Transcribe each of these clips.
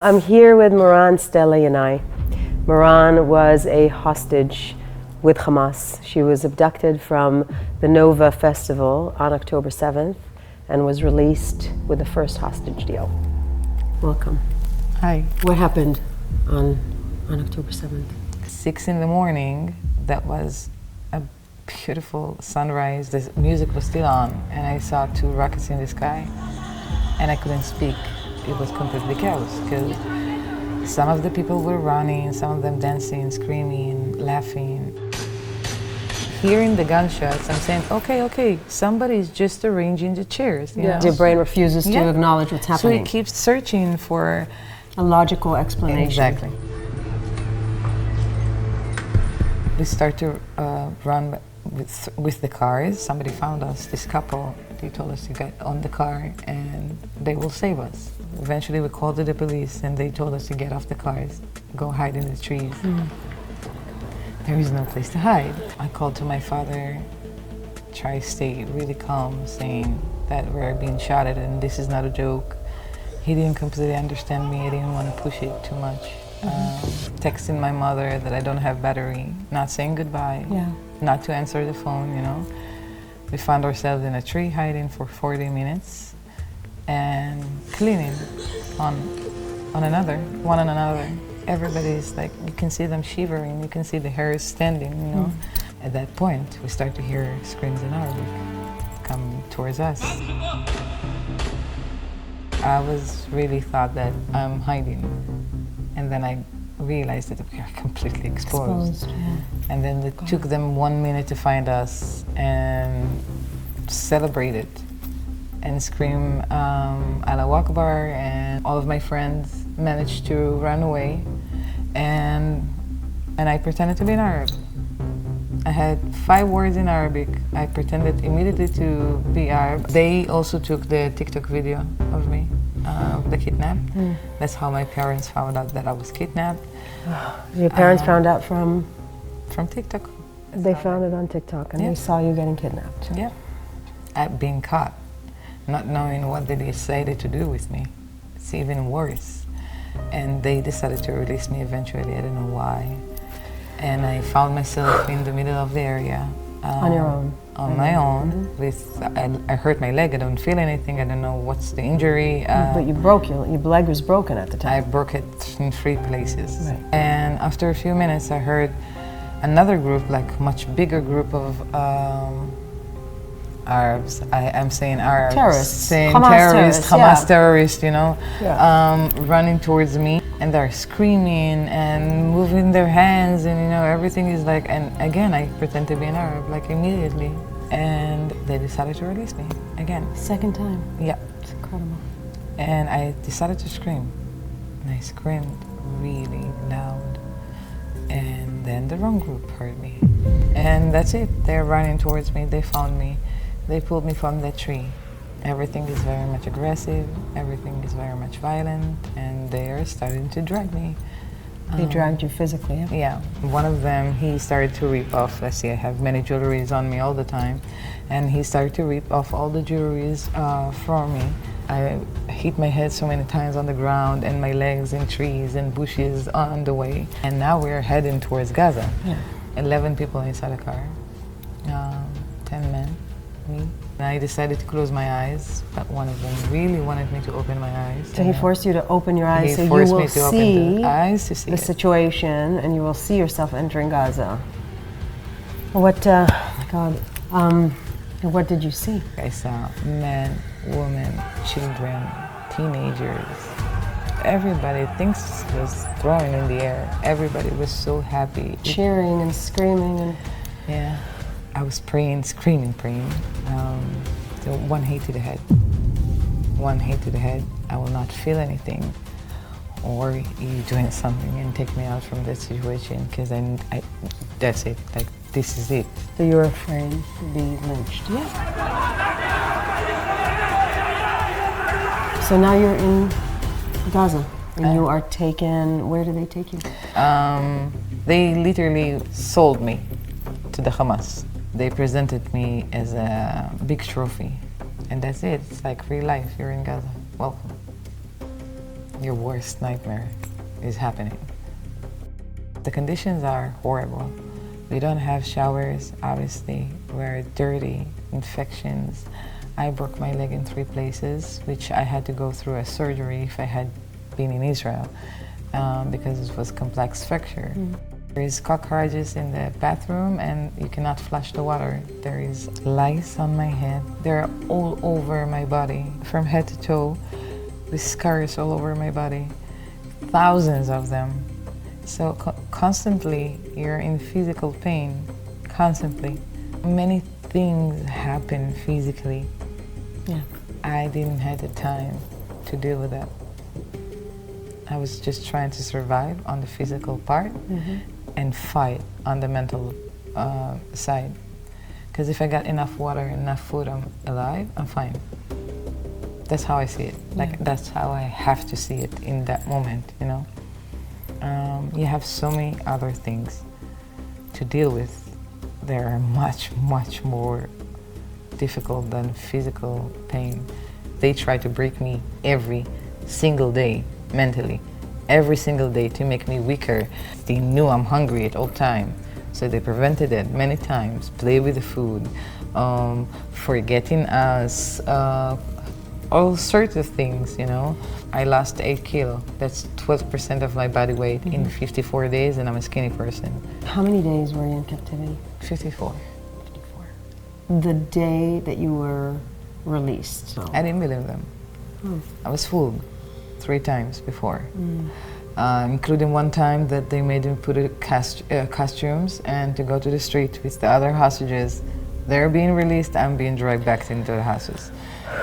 I'm here with Moran Stella Yanai. Moran was a hostage with Hamas. She was abducted from the Nova Festival on October 7th and was released with the first hostage deal. Welcome. Hi. What happened on October 7th? 6 in the morning, that was a beautiful sunrise. The music was still on and I saw two rockets in the sky and I couldn't speak. It was completely chaos because some of the people were running, some of them dancing, screaming, laughing. Hearing the gunshots, I'm saying, okay, somebody's just arranging the chairs. You know? Your brain refuses to acknowledge what's happening. So it keeps searching for a logical explanation. Exactly. We start to run with the cars. Somebody found us, this couple. They told us to get on the car and they will save us. Eventually we called the police and they told us to get off the cars, go hide in the trees. There is no place to hide. I called to my father, try to stay really calm, saying that we're being shot at and this is not a joke. He didn't completely understand me. I didn't want to push it too much. Texting my mother that I don't have battery, not saying goodbye, not to answer the phone, you know. We found ourselves in a tree hiding for 40 minutes and cleaning on another, one on another. Everybody's like, you can see them shivering, you can see the hairs standing, you know. At that point, we start to hear screams in Arabic come towards us. I was really thought that I'm hiding. And then I realized that we are completely exposed. And then it took them 1 minute to find us and celebrate it and scream Allahu Akbar, and all of my friends managed to run away and I pretended to be an Arab. I had 5 words in Arabic. I pretended immediately to be Arab. They also took the TikTok video of me, the kidnap. That's how my parents found out that I was kidnapped. Your parents found out from? From TikTok. They found it on TikTok and they saw you getting kidnapped. Yeah, at being caught, not knowing what they decided to do with me. It's even worse. And they decided to release me eventually, I don't know why. And I found myself in the middle of the area. On your own? On my own. I hurt my leg, I don't feel anything, I don't know what's the injury. But you broke, your leg was broken at the time. I broke it in 3 places. Right. And after a few minutes I heard another group, like much bigger group of Arabs. I'm saying Arabs. Terrorists. Saying Hamas Hamas terrorists, you know, running towards me. And they're screaming and moving their hands and, you know, everything is like, and again, I pretend to be an Arab, like immediately. And they decided to release me again. Second time? Yeah. It's incredible. And I decided to scream. And I screamed really loud. And then the wrong group heard me. And that's it. They're running towards me. They found me. They pulled me from that tree. Everything is very much aggressive. Everything is very much violent. And they are starting to drag me. They dragged you physically? Yeah. One of them, he started to rip off. Let's see, I have many jewelries on me all the time. And he started to rip off all the jewelries from me. I hit my head so many times on the ground and my legs in trees and bushes on the way. And now we're heading towards Gaza. 11 people inside a car, 10 men, me. And I decided to close my eyes, but one of them really wanted me to open my eyes. So he forced you to open your eyes so you forced will me to see open the eyes to see the situation and you will see yourself entering Gaza. What, what did you see? I saw men, women, children, teenagers. Everybody, things was thrown in the air. Everybody was so happy. Cheering and screaming. And yeah. I was praying, screaming, praying. So one hit to the head. One hit to the head. I will not feel anything. Or you doing something and take me out from that situation, because that's it. Like, this is it. So you were afraid to be lynched? Yeah. So now you're in Gaza and you are taken, where do they take you? They literally sold me to the Hamas. They presented me as a big trophy, and that's it. It's like free life. You're in Gaza. Welcome. your worst nightmare is happening. The conditions are horrible. We don't have showers, obviously. We're dirty, infections. I broke my leg in 3 places, which I had to go through a surgery if I had been in Israel, because it was complex fracture. There is cockroaches in the bathroom and you cannot flush the water. There is lice on my head. They're all over my body, from head to toe, with scars all over my body. Thousands of them. So constantly you're in physical pain, constantly. Many things happen physically. Yeah. I didn't have the time to deal with that. I was just trying to survive on the physical part and fight on the mental side. Because if I got enough water and enough food, I'm alive, I'm fine. That's how I see it. Like, that's how I have to see it in that moment, you know? You have so many other things to deal with. They are much, much more difficult than physical pain. They try to break me every single day, mentally, every single day, to make me weaker. They knew I'm hungry at all time, so they prevented it many times. Play with the food, forgetting us, all sorts of things, you know. I lost 8 kilos. That's 12% of my body weight in 54 days, and I'm a skinny person. How many days were you in captivity? 54. 54. The day that you were released. So. I didn't believe them. I was fooled 3 times before, including one time that they made me put costumes and to go to the street with the other hostages. They're being released, I'm being dragged back into the houses.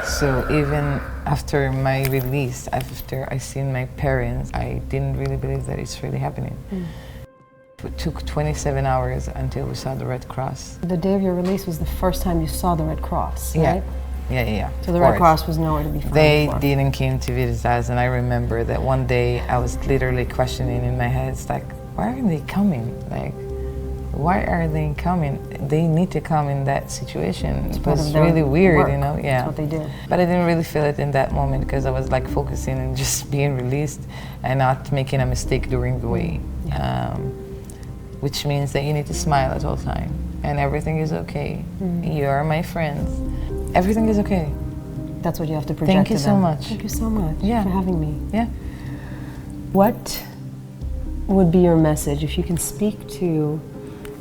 So even after my release, after I seen my parents, I didn't really believe that it's really happening. It took 27 hours until we saw the Red Cross. The day of your release was the first time you saw the Red Cross, right? Yeah. So the Red Cross was nowhere to be found. They didn't come to visit us, and I remember that one day I was literally questioning in my head, it's like, why aren't they coming? Like, why are they coming? They need to come in that situation. It was really weird, work. you know? Yeah. That's what they did. But I didn't really feel it in that moment because I was like focusing on just being released and not making a mistake during the way. Which means that you need to smile at all time and everything is okay. You are my friends. Everything is okay. That's what you have to project. Thank you so much. Thank you so much for having me. Yeah. What would be your message if you can speak to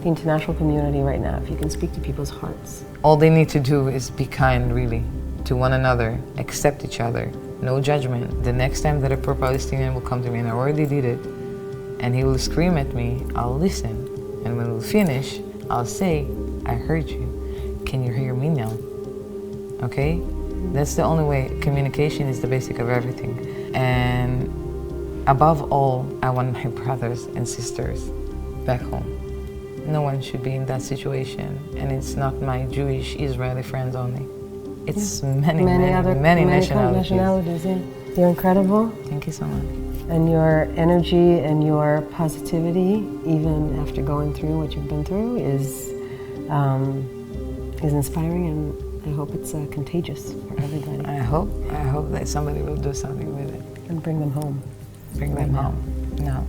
the international community right now, if you can speak to people's hearts? All they need to do is be kind, really, to one another, accept each other, no judgment. The next time that a pro-Palestinian will come to me, and I already did it, and he will scream at me, I'll listen. And when we'll finish, I'll say, I heard you. Can you hear me now? Okay? That's the only way. Communication is the basic of everything. And above all, I want my brothers and sisters back home. No one should be in that situation, and it's not my Jewish Israeli friends only. It's many nationalities. Yeah. You're incredible. Thank you so much. And your energy and your positivity, even after going through what you've been through, is inspiring, and I hope it's contagious for everybody. I hope that somebody will do something with it. And bring them home. Bring them home now.